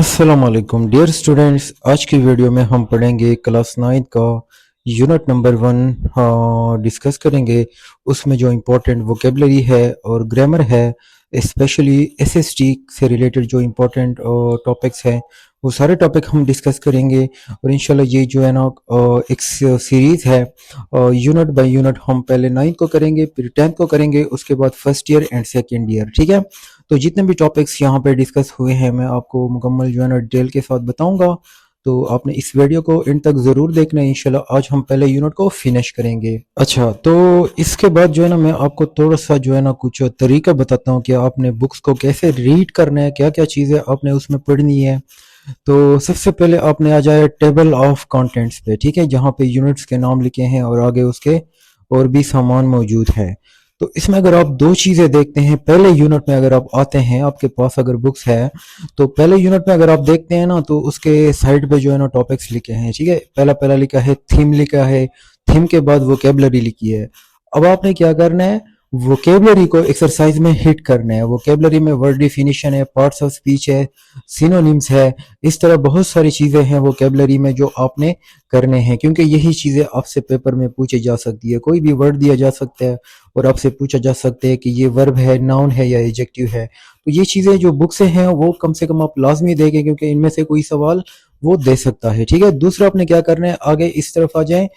अस्सलाम वालेकुम dear students. आज की वीडियो में हम पढ़ेंगे क्लास 9 का यूनिट नंबर 1 डिस्कस करेंगे। उसमें जो इम्पोर्टेंट वोकेबलरी है और ग्रामर है, स्पेशली एसएसटी से रिलेटेड जो इम्पोर्टेंट टॉपिक्स हैं वो सारे टॉपिक हम डिस्कस करेंगे। और इंशाल्लाह ये जो है ना एक सीरीज़ है, यूनिट बाय यूनिट हम पहले 9th को करेंगे, फिर 10th को करेंगे, उसके बाद first year and second year. ठीक है, तो जितने भी टॉपिक्स यहाँ पे डिस्कस हुए हैं मैं आपको मुकम्मल जो है ना डिटेल के साथ बताऊंगा, तो आपने इस वीडियो को एंड तक ज़रूर देखना है। इंशाल्लाह आज हम पहले यूनिट को फिनिश करेंगे। अच्छा, तो इसके बाद जो है ना मैं आपको थोड़ा सा जो है ना कुछ तरीका बताता हूँ कि आपने बुक्स को कैसे रीड करना है, क्या क्या चीज़ें आपने उसमें पढ़नी है। तो सबसे पहले आपने आ जाए टेबल ऑफ कंटेंट्स पे, ठीक है, जहाँ पे यूनिट्स के नाम लिखे हैं और आगे उसके और भी सामान मौजूद है। तो इसमें अगर आप दो चीजें देखते हैं, पहले यूनिट में अगर आप आते हैं, आपके पास अगर बुक्स है तो पहले यूनिट में अगर आप देखते हैं ना तो उसके साइड पे जो है ना टॉपिक्स लिखे हैं। ठीक है, पहला पहला लिखा है थीम, लिखा है थीम के बाद वोकेबलरी लिखी है। अब आपने क्या करना है, वोकेबलरी को एक्सरसाइज में हिट करना है। वोकेबलरी में वर्ड डिफिनीशन है, पार्ट्स ऑफ स्पीच है, सिनोनिम्स है, इस तरह बहुत सारी चीजें हैं वोकेबलरी में जो आपने करने हैं, क्योंकि यही चीजें आपसे पेपर में पूछे जा सकती है। कोई भी वर्ड दिया जा सकता है और आपसे पूछा जा सकता है कि ये वर्ब है, नाउन है या एडजेक्टिव है। तो ये चीजें जो बुक से हैं वो कम से कम आप लाजमी देखें, क्योंकि इनमें से कोई सवाल वो दे सकता है। ठीक है, दूसरा आपने क्या करना है, आगे इस तरफ आ जाए,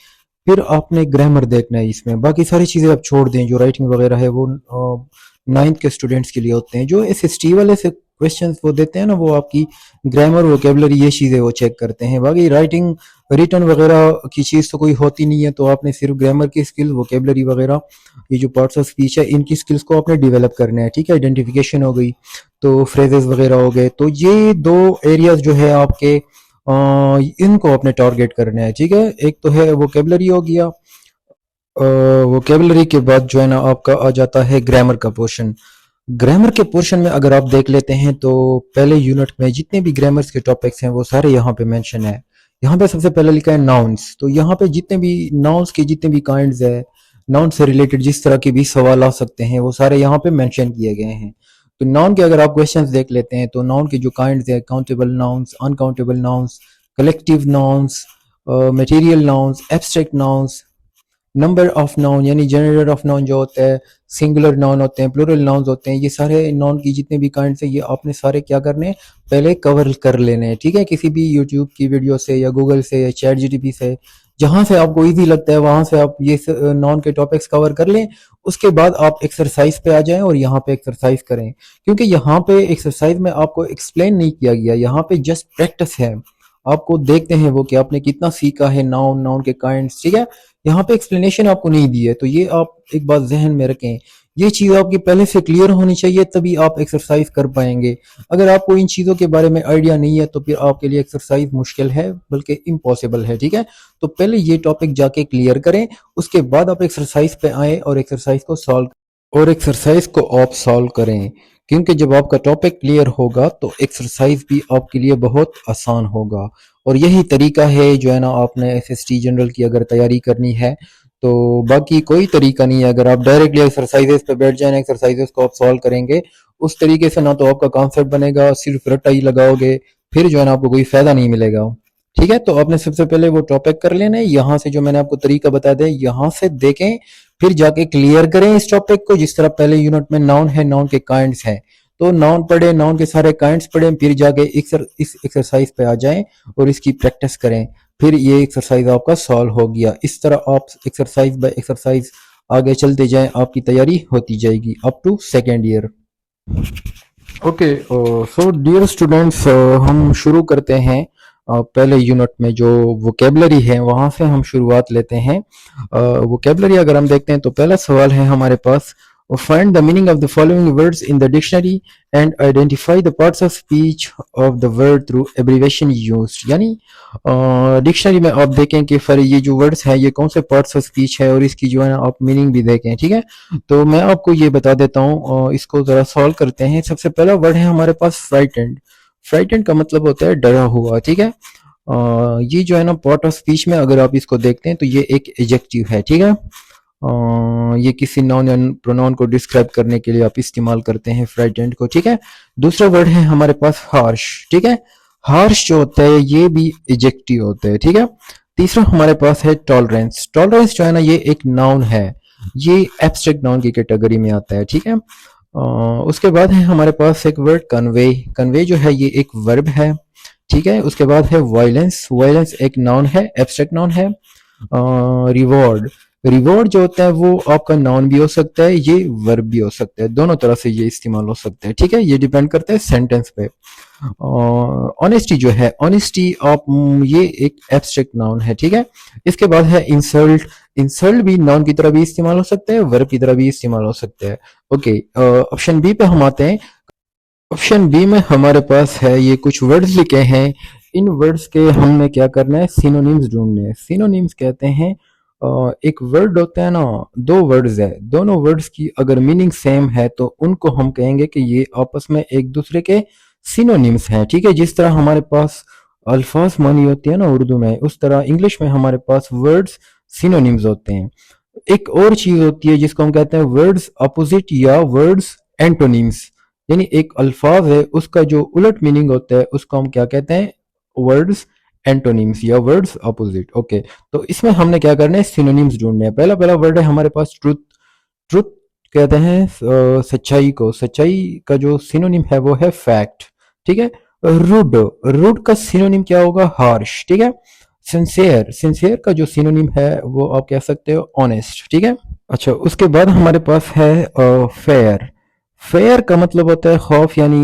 फिर आपने ग्रामर देखना है इसमें। बाकी सारी चीजें आप छोड़ दें, जो राइटिंग वगैरह है वो 9th के स्टूडेंट्स के लिए होते हैं। जो एसएसटी वाले से क्वेश्चंस वो देते हैं ना, वो आपकी ग्रामर, वोकेबलरी, ये चीजें वो चेक करते हैं। बाकी राइटिंग, रिटर्न वगैरह की चीज तो कोई होती नहीं है, तो आपने सिर्फ ग्रामर की स्किल, वोकेबलरी वगैरह, ये जो पार्ट्स ऑफ स्पीच है, इनकी स्किल्स को आपने डेवलप करना है। ठीक है, आइडेंटिफिकेशन हो गई, तो फ्रेजेस वगैरह हो गए, तो ये दो एरियाज जो है आपके, इनको अपने टारगेट करना है। ठीक है, एक तो है वोकेबलरी हो गया, वोकेबलरी के बाद जो है ना आपका आ जाता है ग्रामर का पोर्शन। ग्रामर के पोर्शन में अगर आप देख लेते हैं तो पहले यूनिट में जितने भी ग्रामर्स के टॉपिक्स हैं वो सारे यहाँ पे मेंशन है। यहाँ पे सबसे पहले लिखा है नाउन्स, तो यहाँ पे जितने भी नाउन्स के जितने भी काइंड्स है, नाउन से रिलेटेड जिस तरह के भी सवाल आ सकते हैं वो सारे यहाँ पे मेंशन किए गए हैं। तो नाउन के अगर आप क्वेश्चंस देख लेते हैं तो नाउन के जो काइंड्स है, countable nouns, uncountable nouns, collective nouns, material nouns, abstract nouns, number of noun यानी जनरेटर ऑफ नाउन जो होता है, सिंगुलर नाउन होते हैं, प्लूरल नाउन्स होते हैं, ये सारे नाउन की जितने भी काइंड्स हैं ये आपने सारे क्या करने हैं, पहले कवर कर लेने हैं। ठीक है, किसी भी यूट्यूब की वीडियो से या गूगल से या चैट जीटीपी से, जहां से आपको इजी लगता है वहां से आप ये नाउन के टॉपिक्स कवर कर लें। उसके बाद आप एक्सरसाइज पे आ जाएं और यहाँ पे एक्सरसाइज करें, क्योंकि यहाँ पे एक्सरसाइज में आपको एक्सप्लेन नहीं किया गया, यहाँ पे जस्ट प्रैक्टिस है। आपको देखते हैं वो कि आपने कितना सीखा है नाउन, नाउन के काइंड्स। ठीक है, यहाँ पे एक्सप्लेनेशन आपको नहीं दी है, तो ये आप एक बात जहन में रखें, ये चीज आपकी पहले से क्लियर होनी चाहिए, तभी आप एक्सरसाइज कर पाएंगे। अगर आपको इन चीजों के बारे में आइडिया नहीं है तो फिर आपके लिए एक्सरसाइज मुश्किल है, बल्कि इम्पॉसिबल है। ठीक है, तो पहले ये टॉपिक जाके क्लियर करें, उसके बाद आप एक्सरसाइज पे आए और एक्सरसाइज को सॉल्व, और एक्सरसाइज को आप सॉल्व करें, क्योंकि जब आपका टॉपिक क्लियर होगा तो एक्सरसाइज भी आपके लिए बहुत आसान होगा। और यही तरीका है जो है ना, आपने एसएसटी जनरल की अगर तैयारी करनी है तो बाकी कोई तरीका नहीं है। अगर आप डायरेक्टली एक्सरसाइजेस पे बैठ जाए, एक्सरसाइजेस को आप सॉल्व करेंगे उस तरीके से, ना तो आपका कॉन्सेप्ट बनेगा, सिर्फ रट्टा ही लगाओगे, फिर जो है ना आपको कोई फायदा नहीं मिलेगा। ठीक है, तो आपने सबसे पहले वो टॉपिक कर लेना है, यहाँ से जो मैंने आपको तरीका बता दिया यहाँ से देखें, फिर जाके क्लियर करें इस टॉपिक को। जिस तरह पहले यूनिट में नाउन है, नाउन के काइंड्स हैं, तो नाउन पढ़े, नाउन के सारे काइंड्स पढ़ें, फिर जाके इस एक्सरसाइज पे आ जाएं और इसकी प्रैक्टिस करें, फिर ये एक्सरसाइज आपका सॉल्व हो गया। इस तरह आप एक्सरसाइज बाय एक्सरसाइज आगे चलते जाएं, आपकी तैयारी होती जाएगी up to second year. Okay, so dear students, हम शुरू करते हैं। पहले यूनिट में जो वोकेबलरी है वहां से हम शुरुआत लेते हैं। वोकेबलरी अगर हम देखते हैं तो पहला सवाल है हमारे पास, find the meaning of the following words in the dictionary and identify the parts of speech of the word through abbreviation used. यानी डिक्शनरी में आप देखें कि फिर ये जो वर्ड्स हैं ये कौन से पार्ट्स ऑफ स्पीच है, और इसकी जो है ना आप मीनिंग भी देखें। ठीक है, तो मैं आपको ये बता देता हूँ, इसको जरा सॉल्व करते हैं। सबसे पहला वर्ड है हमारे पास फ्राइटेंड। फ्राइटेंड का मतलब होता है डरा हुआ। ठीक है, ये जो है ना पार्ट ऑफ स्पीच में अगर आप इसको देखते हैं तो ये एक एडजेक्टिव है। ठीक है, ये किसी नाउन या प्रोनाउन को डिस्क्राइब करने के लिए आप इस्तेमाल करते हैं फ्राइटेंड को। ठीक है, दूसरा वर्ड है हमारे पास हार्श। ठीक है, हार्श जो होता है ये भी एजेक्टिव होता है, ठीक है। तीसरा हमारे पास है टॉलरेंस। टॉलरेंस जो है ना ये एक नाउन है, ये एब्स्ट्रैक्ट नाउन की कैटेगरी में आता है, ठीक है। उसके बाद है हमारे पास एक वर्ड कन्वे। कन्वे जो है ये एक वर्ब है, ठीक है। उसके बाद है वायलेंस। वायलेंस एक नाउन है, एब्स्ट्रैक्ट नाउन है। रिवॉर्ड। रिवॉर्ड जो होता है वो आपका नाउन भी हो सकता है, ये वर्ब भी हो सकता है, दोनों तरह से ये इस्तेमाल हो सकता है, ठीक है। ये डिपेंड करता है सेंटेंस पे। ऑनेस्टी जो है, ऑनेस्टी आप ये एक एब्स्ट्रैक्ट नाउन है, ठीक है। इसके बाद है इंसल्ट। इंसल्ट भी नाउन की तरह भी इस्तेमाल हो सकता है, वर्ब की तरह भी इस्तेमाल हो सकता है। ओके, ऑप्शन बी पे हम आते हैं। ऑप्शन बी में हमारे पास है ये कुछ वर्ड्स लिखे हैं। इन वर्ड्स के हमने क्या करना है, सिनोनिम्स ढूंढने हैं। सिनोनिम्स कहते हैं एक वर्ड होता है ना, दो वर्ड्स है, दोनों वर्ड्स की अगर मीनिंग सेम है तो उनको हम कहेंगे कि ये आपस में एक दूसरे के सिनोनिम्स हैं, ठीक है। जिस तरह हमारे पास अल्फाज मानी होती है ना उर्दू में, उस तरह इंग्लिश में हमारे पास वर्ड्स सिनोनिम्स होते हैं। एक और चीज होती है जिसको हम कहते हैं वर्ड्स अपोजिट या वर्ड्स एंटोनिम्स। यानी एक अल्फाज है उसका जो उलट मीनिंग होता है उसको हम क्या कहते हैं, वर्ड्स एंटोनिम्स या वर्ड्स अपोजिट। ओके, तो इसमें हमने क्या करना है, सिनोनिम्स ढूंढने हैं। पहला पहला वर्ड है हमारे पास ट्रुथ। ट्रुथ कहते हैं सच्चाई को। सच्चाई का जो सिनोनिम है वो है फैक्ट, ठीक है। रूड। रूड का सिनोनिम क्या होगा, हार्श, ठीक है। सिंसियर। सिंसियर का जो सिनोनिम है वो आप कह सकते हो ऑनेस्ट, ठीक है। अच्छा, उसके बाद हमारे पास है फेयर। फेयर का मतलब होता है खौफ, यानी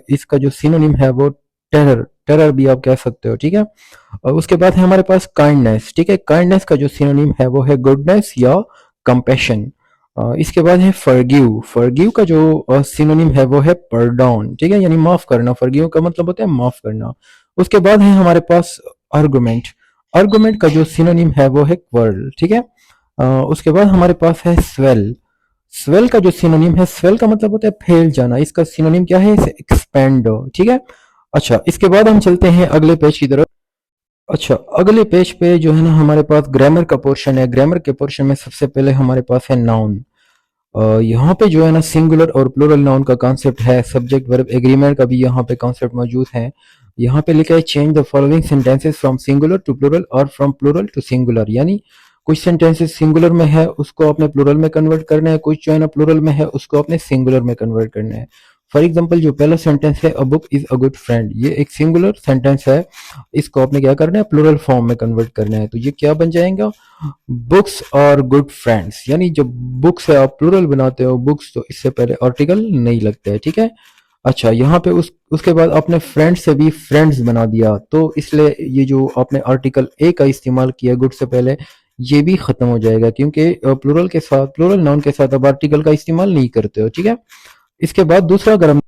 इसका जो सिनोनिम है वो टेरर। टेरर भी आप कह सकते हो, ठीक है। और उसके बाद है हमारे पास काइंडनेस, ठीक है। काइंडनेस का जो सिनोनिम है वो है गुडनेस या कंपैशन। इसके बाद है फॉरगिव। फॉरगिव का जो सिनोनिम है वो है परडाउन, ठीक है, यानी माफ करना। फॉरगिव का मतलब होता है माफ करना। उसके बाद है हमारे पास आर्गुमेंट। आर्गुमेंट का जो सिनोनिम है वो है क्वर्ल, ठीक है। उसके बाद हमारे पास है स्वेल। स्वेल का जो सिनोनिम है, स्वेल का मतलब होता है फैल जाना, इसका सिनोनिम क्या है, एक्सपेंड, ठीक है। अच्छा, इसके बाद हम चलते हैं अगले पेज की तरफ। अच्छा, अगले पेज पे जो है ना हमारे पास ग्रामर का पोर्शन है। ग्रामर के पोर्शन में सबसे पहले हमारे पास है नाउन। यहाँ पे जो है ना सिंगुलर और प्लूरल नाउन का कॉन्सेप्ट है। सब्जेक्ट वर्ब एग्रीमेंट का भी यहाँ पे कॉन्सेप्ट मौजूद है। यहाँ पे लिखा है change the following sentences from singular to plural और फ्रॉम प्लूरल टू सिंगुलर। यानी कुछ सेंटेंसेस सिंगुलर में है उसको आपने प्लूरल में कन्वर्ट करना है, कुछ जो है ना प्लूरल में है उसको आपने सिंगुलर में कन्वर्ट करना है। फॉर एग्जाम्पल जो पहला सेंटेंस है, a book is a good friend, ये एक सिंगुलर सेंटेंस है, इसको आपने क्या करना है, प्लूरल फॉर्म में कन्वर्ट करना है। तो ये क्या बन जाएगा, बुक्स और गुड फ्रेंड्स। यानी जब बुक्स है आप प्लूरल बनाते हो बुक्स, तो इससे पहले आर्टिकल नहीं लगता है, ठीक है। अच्छा, यहाँ पे उसके बाद आपने फ्रेंड से भी फ्रेंड्स बना दिया, तो इसलिए ये जो आपने आर्टिकल ए का इस्तेमाल किया गुड से पहले, ये भी खत्म हो जाएगा, क्योंकि प्लूरल के साथ, प्लूरल नाउन के साथ अब आर्टिकल का इस्तेमाल नहीं करते हो, ठीक है। इसके बाद दूसरा अगर हम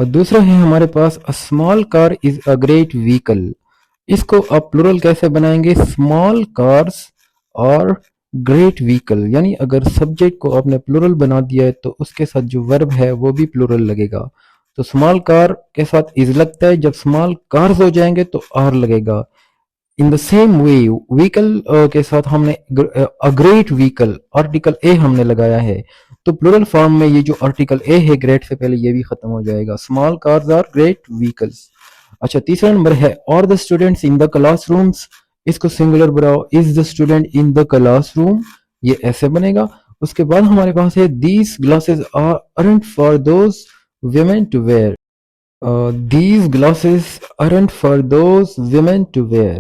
दूसरा है हमारे पास, a small car is a great vehicle. इसको आप प्लूरल कैसे बनाएंगे, स्मॉल कार्स और ग्रेट व्हीकल। यानी अगर सब्जेक्ट को आपने प्लूरल बना दिया है तो उसके साथ जो वर्ब है वो भी प्लूरल लगेगा। तो स्मॉल कार के साथ इज लगता है, जब स्मॉल कार्स हो जाएंगे तो आर लगेगा। In the same way vehicle के साथ हमने अ ग्रेट व्हीकल, आर्टिकल ए हमने लगाया है, तो प्लूरल फॉर्म में ये जो आर्टिकल ए है ग्रेट से पहले ये भी खत्म हो जाएगा, small cars are great vehicles. अच्छा, तीसरा नंबर है और the students in the classrooms. इसको सिंगुलर बनाओ, is the student in the classroom, ये ऐसे बनेगा। उसके बाद हमारे पास है these glasses are aren't for those women to wear। these glasses aren't for those women to wear।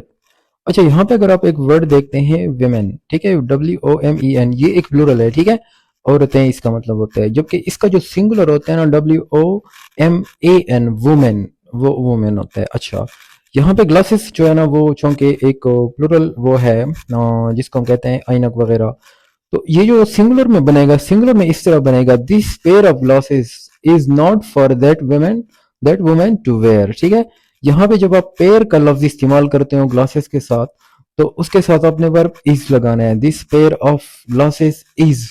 अच्छा, यहाँ पे अगर आप एक वर्ड देखते हैं विमेन, ठीक है, WOMEN, ये एक प्लूरल है, ठीक है, औरतें इसका मतलब होता है, जबकि इसका जो सिंगुलर होता है ना WOMAN, वुमेन, वो वुमेन होता है। अच्छा, यहाँ पे ग्लासेस जो है ना वो चूंकि एक प्लूरल वो है जिसको हम कहते हैं ऐनक वगैरह, तो ये जो सिंगुलर में बनेगा, सिंगुलर में इस तरह बनेगा, this pair of glasses is not for that women to wear, ठीक है। यहाँ पे जब आप पेयर का लफ्ज इस्तेमाल करते हो ग्लासेस के साथ, तो उसके साथ आपने वर्ब इज लगाना है, this pair of glasses is.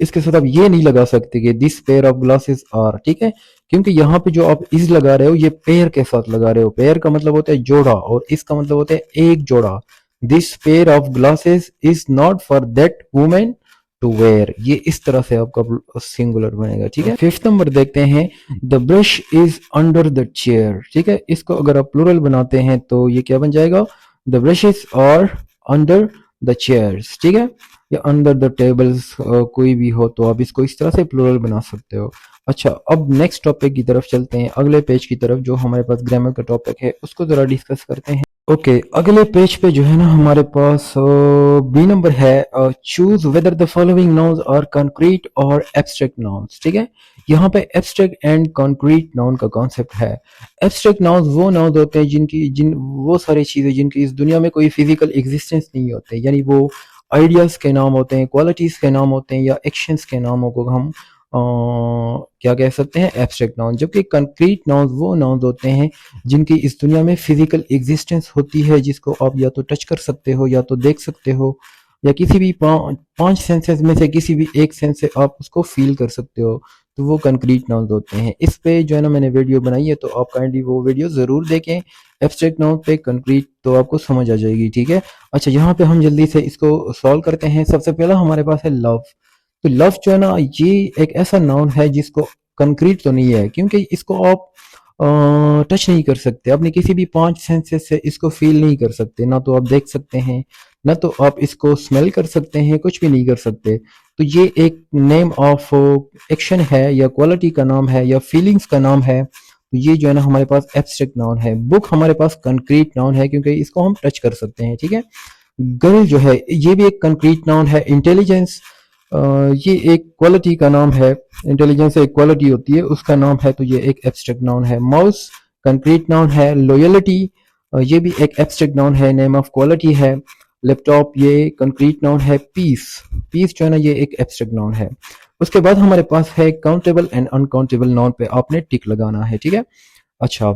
इसके साथ आप ये नहीं लगा सकते कि this pair of glasses are, ठीक है, क्योंकि यहाँ पे जो आप इज लगा रहे हो ये पेयर के साथ लगा रहे हो। पेयर का मतलब होता है जोड़ा और इसका मतलब होता है एक जोड़ा। This pair of glasses is not for that women to wear, ये इस तरह से आपका सिंगुलर बनेगा, ठीक है। फिफ्थ नंबर देखते हैं, the brush is under the chair, ठीक है। इसको अगर आप प्लूरल बनाते हैं तो ये क्या बन जाएगा, the brushes are under the chairs, ठीक है, या अंडर द टेबल्स, कोई भी हो तो आप इसको इस तरह से प्लूरल बना सकते हो। अच्छा, अब नेक्स्ट टॉपिक की तरफ चलते हैं, अगले पेज की तरफ जो हमारे पास ग्रामर का टॉपिक है उसको जरा डिस्कस करते हैं। ओके, अगले पेज पे जो है ना हमारे पास बी नंबर है, choose whether the following nouns are concrete और एब्स्ट्रैक्ट नाउन्स, ठीक है। यहाँ पे एब्स्ट्रैक्ट एंड कंक्रीट नाउन का कॉन्सेप्ट है। एब्स्ट्रैक्ट नाउन्स वो नाउन होते हैं जिन वो सारी चीजें जिनकी इस दुनिया में कोई फिजिकल एग्जिस्टेंस नहीं होते, यानी वो आइडियाज के नाम होते हैं, क्वालिटीज के नाम होते हैं, या एक्शंस के नामों को हम क्या कह सकते हैं, एब्स्ट्रैक्ट नाउन। जबकि कंक्रीट नाउन वो नाउन होते हैं जिनकी इस दुनिया में फिजिकल एग्जिस्टेंस होती है, जिसको आप या तो टच कर सकते हो, या तो देख सकते हो, या किसी भी पांच सेंसेस में से किसी भी एक सेंस से आप उसको फील कर सकते हो, तो वो कंक्रीट नाउन होते हैं। इस पे जो है ना मैंने वीडियो बनाई है, तो आप काइंडली वो वीडियो जरूर देखें, एब्स्ट्रैक्ट नाउन पे कंक्रीट, तो आपको समझ आ जाएगी, ठीक है। अच्छा, यहाँ पे हम जल्दी से इसको सॉल्व करते हैं। सबसे पहला हमारे पास है लव। तो लव जो है ना ये एक ऐसा नाउन है जिसको कंक्रीट तो नहीं है, क्योंकि इसको आप टच नहीं कर सकते, अपने किसी भी पांच सेंसेस से इसको फील नहीं कर सकते, ना तो आप देख सकते हैं, ना तो आप इसको स्मेल कर सकते हैं, कुछ भी नहीं कर सकते। तो ये एक नेम ऑफ एक्शन है, या क्वालिटी का नाम है, या फीलिंग्स का नाम है। तो ये जो है ना हमारे पास एब्स्ट्रैक्ट नाउन है। बुक हमारे पास कंक्रीट नाउन है क्योंकि इसको हम टच कर सकते हैं, ठीक है। गर्ल जो है ये भी एक कंक्रीट नाउन है। इंटेलिजेंस ये एक क्वालिटी का नाम है, इंटेलिजेंस एक क्वालिटी होती है उसका नाम है, तो ये एक एब्स्ट्रैक्ट नाउन है। माउस कंक्रीट नाउन है। लॉयलिटी ये भी एक एब्स्ट्रैक्ट नाउन है, नेम ऑफ क्वालिटी है। लैपटॉप ये कंक्रीट नाउन है। पीस, पीस जो है ना ये एक एब्स्ट्रैक्ट नाउन है। उसके बाद हमारे पास है काउंटेबल एंड अनकाउंटेबल नाउन पे आपने टिक लगाना है, ठीक है। अच्छा,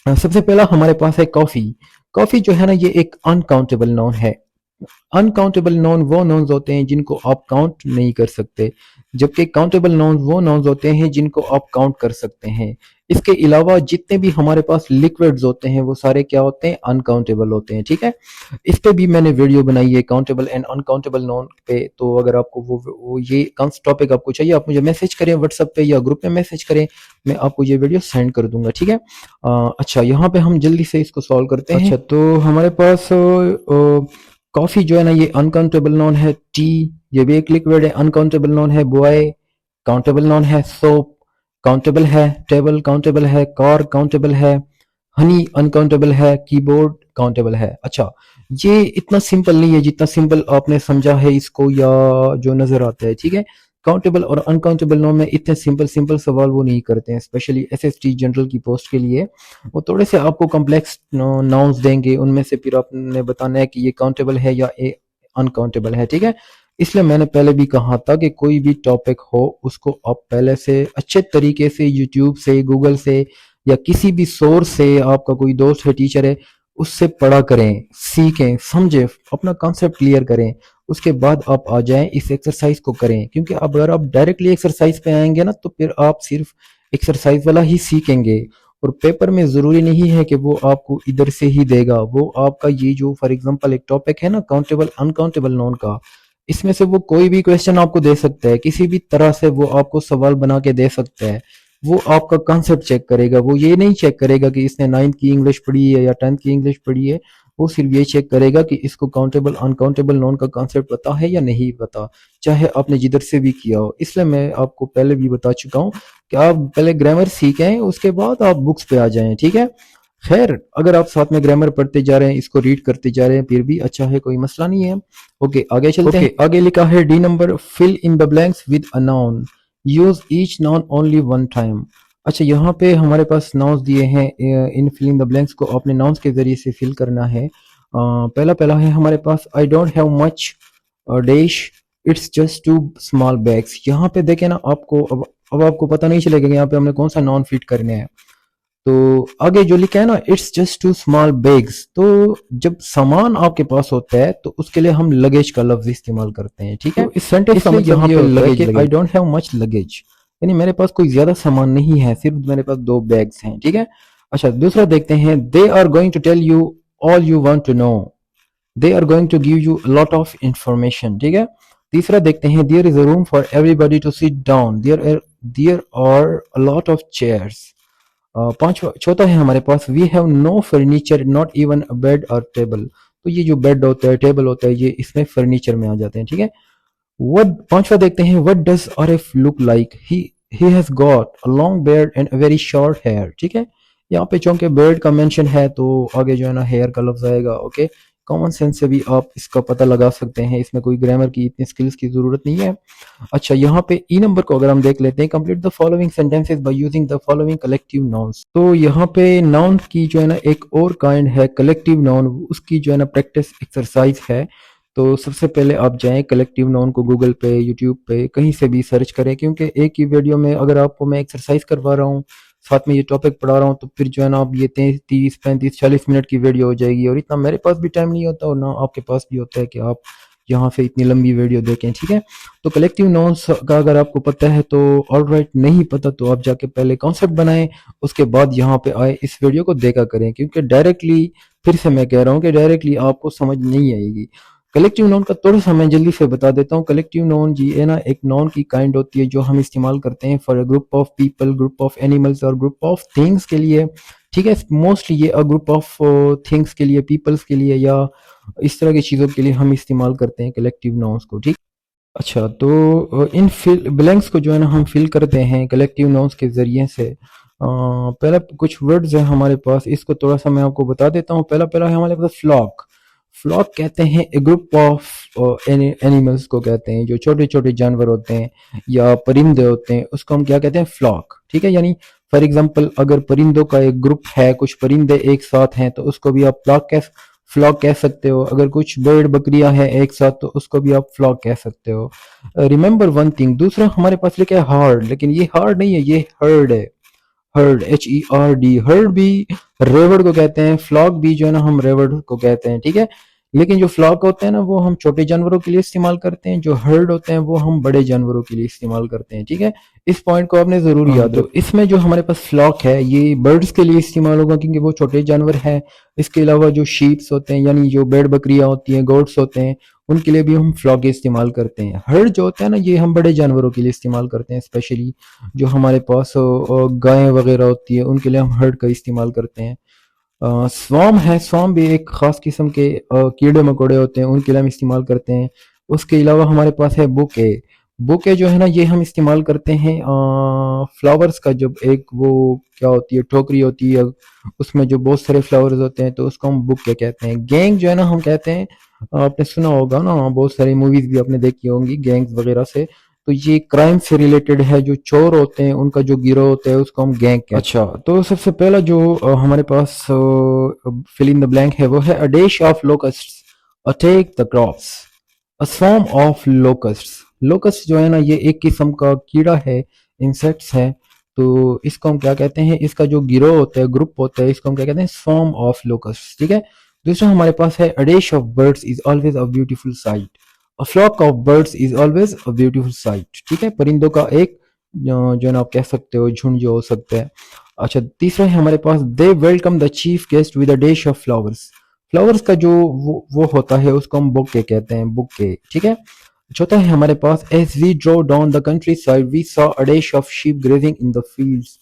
सबसे पहला हमारे पास है कॉफी। कॉफी जो है ना ये एक अनकाउंटेबल नाउन है। अनकाउंटेबल नाउन वो नाउन्स होते हैं जिनको आप काउंट नहीं कर सकते, जबकि काउंटेबल नाउन्स वो नाउन्स होते हैं जिनको आप काउंट कर सकते हैं। इसके अलावा जितने भी हमारे पास लिक्विड्स होते हैं वो सारे क्या होते हैं, अनकाउंटेबल होते हैं, ठीक है। इस पे भी मैंने वीडियो बनाई है काउंटेबल एंड अनकाउंटेबल नाउन पे, तो अगर आपको वो ये टॉपिक आपको चाहिए आप मुझे मैसेज करें व्हाट्सएप पे या ग्रुप में मैसेज करें, मैं आपको ये वीडियो सेंड कर दूंगा, ठीक है। अच्छा, यहाँ पे हम जल्दी से इसको सॉल्व करते हैं। अच्छा, तो हमारे पास कॉफी जो है ना ये अनकाउंटेबल नाउन है। टी ये भी एक लिक्विड है, अनकाउंटेबल नाउन है। बॉय काउंटेबल नाउन है। सोप काउंटेबल है। टेबल काउंटेबल है। कार काउंटेबल है। हनी अनकाउंटेबल है। कीबोर्ड काउंटेबल है। अच्छा, ये इतना सिंपल नहीं है जितना सिंपल आपने समझा है इसको या जो नजर आता है, ठीक है। काउंटेबल और अनकाउंटेबल नाउन में इतने सिंपल सिंपल सवाल वो नहीं करते हैं, स्पेशली एसएसटी जनरल की पोस्ट के लिए वो थोड़े से आपको कॉम्प्लेक्स नाउन्स देंगे, उनमें से फिर आपने बताना है कि ये काउंटेबल है या ये अनकाउंटेबल है, ठीक है। इसलिए मैंने पहले भी कहा था कि कोई भी टॉपिक हो उसको आप पहले से अच्छे तरीके से यूट्यूब से, गूगल से या किसी भी सोर्स से, आपका कोई दोस्त है, टीचर है, उससे पढ़ा करें, सीखें, समझें, अपना कॉन्सेप्ट क्लियर करें, उसके बाद आप आ जाएं इस एक्सरसाइज को करें। क्योंकि अगर आप डायरेक्टली एक्सरसाइज पे आएंगे ना तो फिर आप सिर्फ एक्सरसाइज वाला ही सीखेंगे, और पेपर में जरूरी नहीं है कि वो आपको इधर से ही देगा, वो आपका ये जो फॉर एग्जांपल एक टॉपिक है ना काउंटेबल अनकाउंटेबल नाउन का, इसमें से वो कोई भी क्वेश्चन आपको दे सकता है, किसी भी तरह से वो आपको सवाल बना के दे सकता है। वो आपका कॉन्सेप्ट चेक करेगा, वो ये नहीं चेक करेगा कि इसने 9th की इंग्लिश पढ़ी है या 10th की इंग्लिश पढ़ी है, वो सिर्फ ये चेक करेगा कि इसको काउंटेबल अनकाउंटेबल नाउन का कॉन्सेप्ट पता है या नहीं पता, चाहे आपने जिधर से भी किया हो। इसलिए मैं आपको पहले भी बता चुका हूँ कि आप पहले ग्रामर सीखें, उसके बाद आप बुक्स पे आ जाएं, ठीक है। खैर, अगर आप साथ में ग्रामर पढ़ते जा रहे हैं, इसको रीड करते जा रहे हैं, फिर भी अच्छा है, कोई मसला नहीं है। ओके, आगे चलते हैं। आगे लिखा है D number, fill in the blanks with a noun, use each noun only one time. अच्छा, यहाँ पे हमारे पास नाउन्स दिए हैं, इन फिलिंग द ब्लैंक्स को अपने नाउन्स के जरिए से फिल करना है। पहला पहला है हमारे पास, I don't have much dash, it's just too small bags. यहाँ पे देखें ना, आपको अब आपको पता नहीं चलेगा कि यहाँ पे हमने कौन सा नाउन फिट करने हैं। तो आगे जो लिखा है ना, it's just too small bags, तो जब सामान आपके पास होता है तो उसके लिए हम लगेज का लफ्ज इस्तेमाल करते हैं, ठीक है। तो इस सेंटेंस का मतलब यहाँ पे luggage, I don't have much luggage, यानी मेरे पास कोई ज्यादा सामान नहीं है, सिर्फ मेरे पास 2 बैग्स हैं, ठीक है। अच्छा, दूसरा देखते हैं, they are going to tell you all you want to know, they are going to give you lot of information, ठीक है। तीसरा देखते हैं, there is a room for everybody to sit down, there are a lot of chairs. पांचवा चौथा है हमारे पास, we have no furniture not even a bed और टेबल। तो ये जो बेड होता है, टेबल होता है, ये इसमें फर्नीचर में आ जाते हैं, ठीक है। व्हाट पांचवा देखते हैं, what does Arif look like, he has got a long beard and a very short hair, ठीक है। यहाँ पे चूंकि बियर्ड का मेंशन है तो आगे जो है ना हेयर का लफ्ज आएगा, ओके। कॉमन सेंस से भी आप इसका पता लगा सकते हैं, इसमें कोई ग्रामर की इतनी स्किल्स की जरूरत नहीं है। अच्छा, यहाँ पे ई नंबर को अगर हम देख लेते हैं, complete the following sentences by using the following collective nouns. तो यहाँ पे नाउन की जो है ना एक और काइंड है कलेक्टिव नाउन, उसकी जो है ना प्रैक्टिस एक्सरसाइज है। तो सबसे पहले आप जाएं कलेक्टिव नाउन को गूगल पे, यूट्यूब पे, कहीं से भी सर्च करें, क्योंकि एक ही वीडियो में अगर आपको मैं एक्सरसाइज करवा रहा हूँ, साथ में ये टॉपिक पढ़ा रहा हूँ, तो फिर जो है ना आप ये 30, 35, 40 मिनट की वीडियो हो जाएगी, और इतना मेरे पास भी टाइम नहीं होता और ना आपके पास भी होता है कि आप यहाँ से इतनी लंबी वीडियो देखें, ठीक है। तो कलेक्टिव नाउन्स का अगर आपको पता है तो ऑल राइट, नहीं पता तो आप जाके पहले कॉन्सेप्ट बनाएं, उसके बाद यहाँ पे आए इस वीडियो को देखा करें, क्योंकि डायरेक्टली, फिर से मैं कह रहा हूँ कि डायरेक्टली आपको समझ नहीं आएगी। कलेक्टिव नाउन का थोड़ा सा मैं जल्दी से बता देता हूँ। कलेक्टिव नाउन जी है ना एक नाउन की काइंड होती है जो हम इस्तेमाल करते हैं for a group of people, group of animals और ग्रुप ऑफ थिंग्स के लिए, ठीक है। मोस्टली ये अ ग्रुप ऑफ थिंग्स के लिए, पीपल्स के लिए, या इस तरह की चीज़ों के लिए हम इस्तेमाल करते हैं कलेक्टिव नाउन्स को, ठीक। अच्छा, तो इन फिल ब्लैंक्स को जो है ना हम फिल करते हैं कलेक्टिव नाउन्स के ज़रिए से। पहला कुछ वर्ड्स है हमारे पास, इसको थोड़ा सा मैं आपको बता देता हूँ। पहला पहला है हमारे पास फ्लॉक। फ्लॉक कहते हैं ए ग्रुप ऑफ एनिमल्स को कहते हैं, जो छोटे छोटे जानवर होते हैं या परिंदे होते हैं, उसको हम क्या कहते हैं, फ्लॉक, ठीक है। यानी फॉर एग्जांपल अगर परिंदों का एक ग्रुप है, कुछ परिंदे एक साथ हैं, तो उसको भी आप फ्लॉक कह सकते हो। अगर कुछ भेड़ बकरियां हैं एक साथ, तो उसको भी आप फ्लॉक कह सकते हो। Remember one thing. दूसरा हमारे पास लिखा है हार्ड, लेकिन ये हार्ड नहीं है, ये हर्ड है। हर्ड, HERD, हर्ड भी रेवड़ को कहते हैं, फ्लॉक भी जो है ना हम रेवड़ को कहते हैं, ठीक है। लेकिन जो फ्लॉक होते हैं ना वो हम छोटे जानवरों के लिए इस्तेमाल करते हैं, जो हर्ड होते हैं वो हम बड़े जानवरों के लिए इस्तेमाल करते हैं, ठीक है। इस पॉइंट को आपने जरूर याद रखो। इसमें जो हमारे पास फ्लॉक है ये बर्ड्स के लिए इस्तेमाल होगा, क्योंकि वो छोटे जानवर हैं। इसके अलावा जो शीप्स होते हैं, यानी जो भेड़ बकरियां होती हैं, गोट्स होते हैं, उनके लिए भी हम फ्लॉक इस्तेमाल करते हैं। हर्ड जो होता है ना, ये हम बड़े जानवरों के लिए इस्तेमाल करते हैं, स्पेशली जो हमारे पास गायें वगैरह होती है, उनके लिए हम हर्ड का इस्तेमाल करते हैं। स्वाम है, स्वाम भी एक खास किस्म के कीड़े मकोड़े होते हैं, उनके लिए हम इस्तेमाल करते हैं। उसके अलावा हमारे पास है बुके। बुके जो है ना ये हम इस्तेमाल करते हैं फ्लावर्स का, जब एक वो क्या होती है, टोकरी होती है, उसमें जो बहुत सारे फ्लावर्स होते हैं, तो उसको हम बुके कहते हैं। गैंग जो है ना हम कहते हैं, आपने सुना होगा ना, बहुत सारी मूवीज भी आपने देखी होंगी गैंग्स वगैरह से। तो ये क्राइम से रिलेटेड है, जो चोर होते हैं उनका जो गिरोह होता है उसको हम गैंग कहते हैं। अच्छा, तो सबसे पहला जो हमारे पास फिल इन द ब्लैंक है वो है a dash of locusts attack the crops, a swarm of locusts. Locust जो है ना ये एक किस्म का कीड़ा है, इंसेक्ट्स है। तो इसको हम क्या कहते हैं, इसका जो गिरोह होता है, ग्रुप होता है, इसको हम क्या कहते हैं, स्वॉर्म ऑफ लोकस्ट, ठीक है। दूसरा हमारे पास है a dash of birds is always a beautiful sight, a flock of birds is always a beautiful sight, ठीक है। परिंदों का एक जो है ना आप कह सकते हो झुंड जो हो सकता है। अच्छा, तीसरा है हमारे पास they welcome the chief guest with a dish of flowers. Flowers का जो वो होता है उसको हम बुके कहते हैं, बुके, ठीक है। चौथा है हमारे पास as we draw down the countryside we saw a dash of sheep grazing in the fields.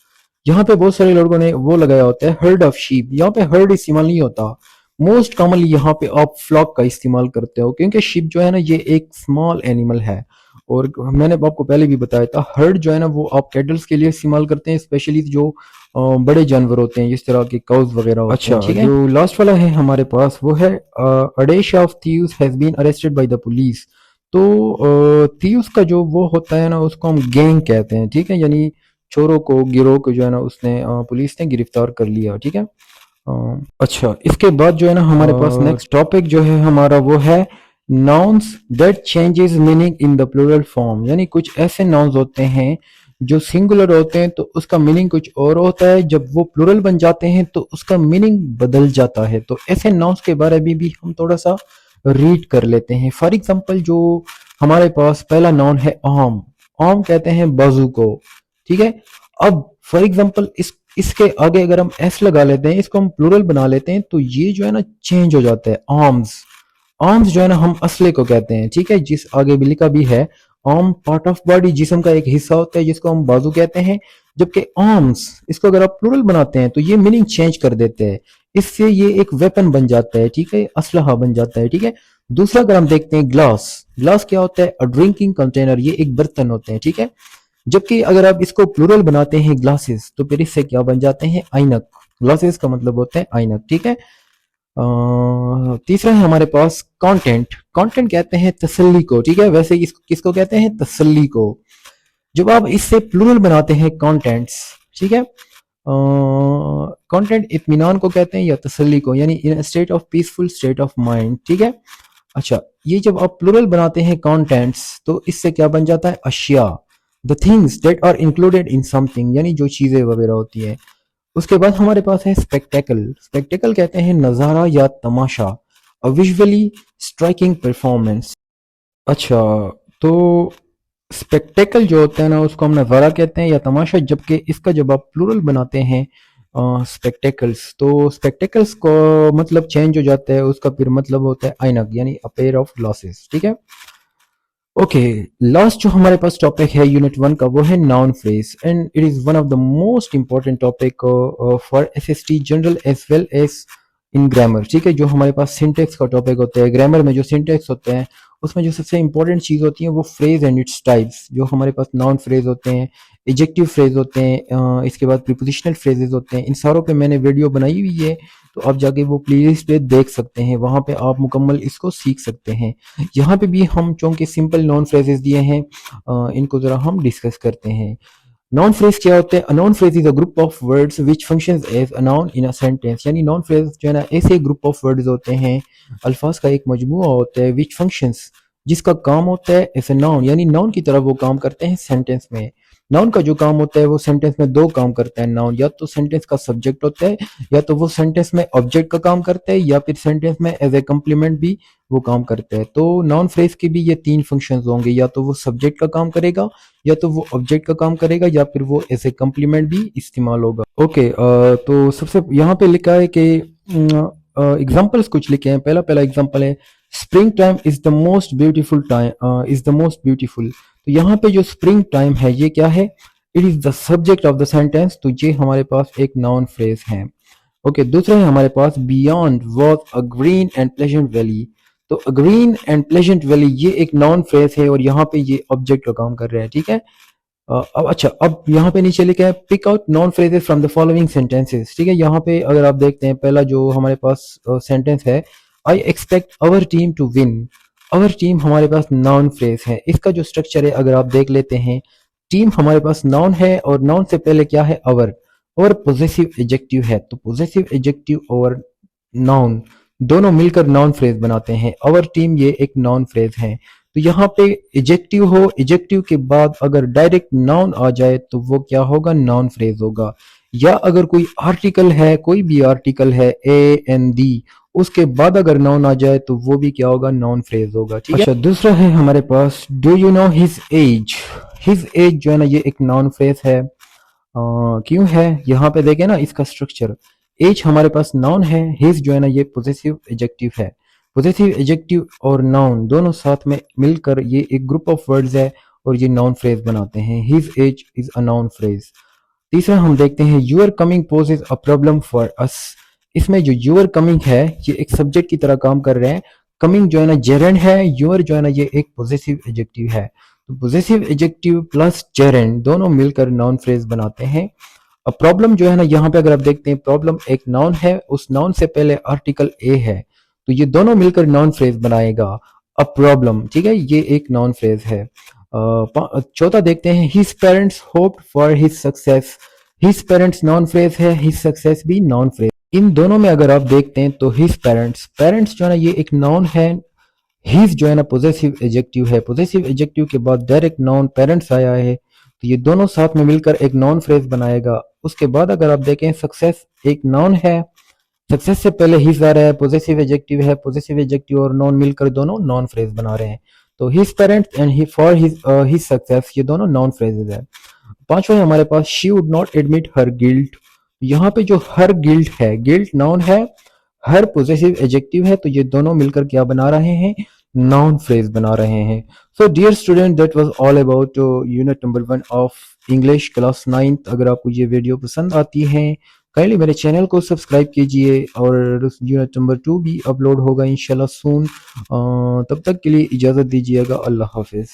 यहाँ पे बहुत सारे लोगों ने वो लगाया होता है हर्ड ऑफ शीप, यहाँ पे हर्ड इस्तेमाल नहीं होता। मोस्ट कॉमनली यहाँ पे आप फ्लॉक का इस्तेमाल करते हो, क्योंकि शीप जो है ना ये एक स्मॉल एनिमल है, और मैंने आपको पहले भी बताया था हर्ड जो है ना वो आप कैटल्स के लिए इस्तेमाल करते हैं, स्पेशली जो बड़े जानवर होते हैं जिस तरह के काउज वगैरह होते हैं, ठीक है। जो लास्ट वाला है हमारे पास वो है a dash of thieves has been arrested by the police. तो थीव्स का जो वो होता है ना उसको हम गैंग कहते हैं, ठीक है। यानी चोरों को, गिरोह को जो है ना उसने पुलिस ने गिरफ्तार कर लिया, ठीक है। अच्छा, इसके बाद जो है ना हमारे पास नेक्स्ट टॉपिक जो है हमारा वो है nouns that changes meaning in the plural form. यानी कुछ ऐसे नाउन्स होते हैं जो सिंगुलर होते हैं तो उसका मीनिंग कुछ और होता है, जब वो प्लूरल बन जाते हैं तो उसका मीनिंग बदल जाता है। तो ऐसे नाउन्स के बारे में भी हम थोड़ा सा रीड कर लेते हैं। फॉर एग्जाम्पल जो हमारे पास पहला नाउन है आम, आम कहते हैं बाजू को, ठीक है। अब फॉर एग्जाम्पल इसके आगे अगर हम एस लगा लेते हैं, इसको हम प्लूरल बना लेते हैं, तो ये जो है ना चेंज हो जाता है, आर्म्स। आर्म्स जो है ना हम असले को कहते हैं, ठीक है, जिस आगे भी लिखा भी है आर्म पार्ट ऑफ बॉडी, जिस्म का एक हिस्सा होता है जिसको हम बाजू कहते हैं। जबकि आर्म्स इसको अगर आप प्लूरल बनाते हैं तो ये मीनिंग चेंज कर देते हैं, इससे ये एक वेपन बन जाता है, ठीक है, असलहा बन जाता है, ठीक है। दूसरा अगर हम देखते हैं ग्लास, ग्लास क्या होता है? अ ड्रिंकिंग कंटेनर, ये एक बर्तन होते हैं, ठीक है। जबकि अगर आप इसको प्लूरल बनाते हैं ग्लासेस तो फिर इससे क्या बन जाते हैं? ऐनक। ग्लासेस का मतलब होता है ऐनक, ठीक है। तीसरा है हमारे पास कंटेंट, कंटेंट कहते हैं तसल्ली को, ठीक है। वैसे किसको कहते हैं? तसल्ली को। जब आप इससे प्लूरल बनाते हैं कंटेंट्स, ठीक है, कंटेंट इत्मीनान को कहते हैं या तसल्ली को, यानी इन state of peaceful state of mind, ठीक है। अच्छा, ये जब आप प्लूरल बनाते हैं कंटेंट्स तो इससे क्या बन जाता है? अशिया, the things that are included in something, यानी जो चीजें वगैरह होती है। उसके बाद हमारे पास है स्पेक्टेकल, स्पेक्टेकल कहते हैं नजारा या तमाशा, अ विजुअली स्ट्राइकिंग परफॉर्मेंस। अच्छा, तो स्पेक्टेकल जो होता है ना उसको हम नज़ारा कहते हैं या तमाशा, जबकि इसका जब आप प्लूरल बनाते हैं स्पेक्टेकल्स तो स्पेक्टेकल्स को मतलब चेंज हो जाता है, उसका फिर मतलब होता है ऐनक, यानी अ पेयर ऑफ ग्लासेस, ठीक है। ओके, लास्ट जो हमारे पास टॉपिक है यूनिट 1 का वो है noun phrase, and it is one of the most important topic for SST general as well as in grammar, ठीक है। जो हमारे पास सिंटेक्स का टॉपिक होता है, ग्रामर में जो सिंटेक्स होते हैं उसमें जो सबसे इंपॉर्टेंट चीज होती है वो फ्रेज एंड इट्स टाइप्स। जो हमारे पास नाउन फ्रेज होते हैं, एडजेक्टिव फ्रेज होते हैं, इसके बाद प्रीपोजिशनल फ्रेजेस होते हैं, इन सारों पे मैंने वीडियो बनाई हुई है, तो आप जाके वो प्लेलिस्ट पे देख सकते हैं, वहां पे आप मुकम्मल इसको सीख सकते हैं। यहाँ पे भी हम चूंकि सिंपल नॉन फ्रेजेस दिए हैं, इनको जरा हम डिस्कस करते हैं। नॉन फ्रेज क्या होते हैं? Noun phrase is a group of words which functions as a noun in a sentence, यानी नॉन फ्रेज जो है ना ऐसे ग्रुप ऑफ वर्ड्स होते हैं, अल्फाज का एक मजमूआ होता है, विच फंक्शंस जिसका काम होता है एज अ नाउन, यानी नाउन की तरह वो काम करते हैं सेंटेंस में। नाउन का जो काम होता है वो सेंटेंस में दो काम करता है नाउन, या तो सेंटेंस का सब्जेक्ट होता है, या तो वो सेंटेंस में ऑब्जेक्ट का काम करता है, या फिर सेंटेंस में एज ए कम्प्लीमेंट भी वो काम करता है। तो नाउन फ्रेज के भी ये तीन फंक्शंस होंगे, या तो वो सब्जेक्ट का काम करेगा, या तो वो ऑब्जेक्ट का काम करेगा, या फिर वो एज ए कम्प्लीमेंट भी इस्तेमाल होगा। ओके, तो सबसे यहाँ पे लिखा है कि एग्जाम्पल्स कुछ लिखे हैं। पहला पहला एग्जाम्पल है spring time is the most beautiful time, is the most beautiful. तो यहाँ पे जो स्प्रिंग टाइम है ये क्या है? It is the subject of the sentence, तो ये हमारे पास एक नाउन फ्रेज है। ओके, दूसरा है हमारे पास beyond was a green and pleasant valley. तो ग्रीन एंड प्लेजेंट वैली ये एक नाउन फ्रेज है, और यहाँ पे ये ऑब्जेक्ट का काम कर रहा है, ठीक है। अब अच्छा, अब यहाँ पे नीचे लिखा है pick out noun phrases from the following sentences, ठीक है। यहाँ पे अगर आप देखते हैं पहला जो हमारे पास सेंटेंस है, I expect our team to win. Our team हमारे पास नाउन फ्रेज है। इसका जो स्ट्रक्चर है अगर आप देख लेते हैं, टीम हमारे पास नाउन है, और नाउन से पहले क्या है? आवर, और पॉजेसिव एडजेक्टिव है, तो पॉजेसिव एडजेक्टिव और नाउन दोनों मिलकर नाउन फ्रेज बनाते हैं। आवर टीम ये एक नाउन फ्रेज है। तो यहाँ पे एडजेक्टिव हो, एडजेक्टिव के बाद अगर डायरेक्ट नाउन आ जाए तो वो क्या होगा? नाउन फ्रेज होगा। या अगर कोई आर्टिकल है, कोई भी आर्टिकल है ए एन दी, उसके बाद अगर नाउन आ जाए तो वो भी क्या होगा? नाउन फ्रेज होगा, ठीक है। अच्छा, दूसरा है हमारे पास do you know his age. His age जो है ना ये एक नाउन फ्रेज है। क्यों है? यहाँ पे देखें ना इसका स्ट्रक्चर, एज हमारे पास नाउन है, हिज जो है ना ये पॉजेसिव एडजेक्टिव है। पॉजेसिव एडजेक्टिव और नाउन दोनों साथ में मिलकर ये एक ग्रुप ऑफ वर्ड्स है, और ये नाउन फ्रेज बनाते हैं। His age is a noun phrase. तीसरा हम देखते हैं your coming poses a problem for us. इसमें जो यूर कमिंग है ये एक सब्जेक्ट की तरह काम कर रहे हैं। कमिंग जो है ना जेरेंड है, यूर जो है ना ये एक पॉजेसिव एडजेक्टिव है। तो पॉजेसिव एडजेक्टिव प्लस जेरेंड दोनों मिलकर नाउन फ्रेज बनाते हैं। अब प्रॉब्लम जो है ना यहाँ पे अगर आप देखते हैं, प्रॉब्लम एक नाउन है, उस नाउन से पहले आर्टिकल ए है, तो ये दोनों मिलकर नाउन फ्रेज बनाएगा अ प्रॉब्लम, ठीक है। ये एक नाउन फ्रेज है। चौथा देखते हैं his parents hoped for his success. His parents noun phrase है, हिज सक्सेस भी नाउन फ्रेज। इन दोनों में अगर आप देखते हैं तो हिज पेरेंट्स, पेरेंट्स जो है ना ये एक नाउन है, हिज जो है ना पॉजेसिव एडजेक्टिव है। पॉजेसिव एडजेक्टिव के बाद डायरेक्ट नाउन पेरेंट्स आया है, तो ये दोनों साथ में मिलकर एक नाउन फ्रेज बनाएगा। उसके बाद अगर आप देखें सक्सेस एक नाउन है, सक्सेस से पहले हिज आ रहा है, पॉजेसिव एडजेक्टिव है, पॉजेसिव एडजेक्टिव और नाउन मिलकर दोनों नाउन फ्रेज बना रहे हैं। तो his parents and he for his success ये दोनों नाउन फ्रेजेस है। पांचवा है हमारे पास she would not admit her guilt. यहाँ पे जो हर गिल्ट है, गिल्ट नाउन है, हर पोजेसिव एडजेक्टिव है, तो ये दोनों मिलकर क्या बना रहे हैं, नाउन फ्रेज बना रहे हैं। So dear student, that was all about unit number 1 of English class 9। अगर आपको ये वीडियो पसंद आती है, काइंडली मेरे चैनल को सब्सक्राइब कीजिए, और यूनिट नंबर 2 भी अपलोड होगा इंशाल्लाह सून। तब तक के लिए इजाज़त दीजिएगा। अल्लाह हाफिज़।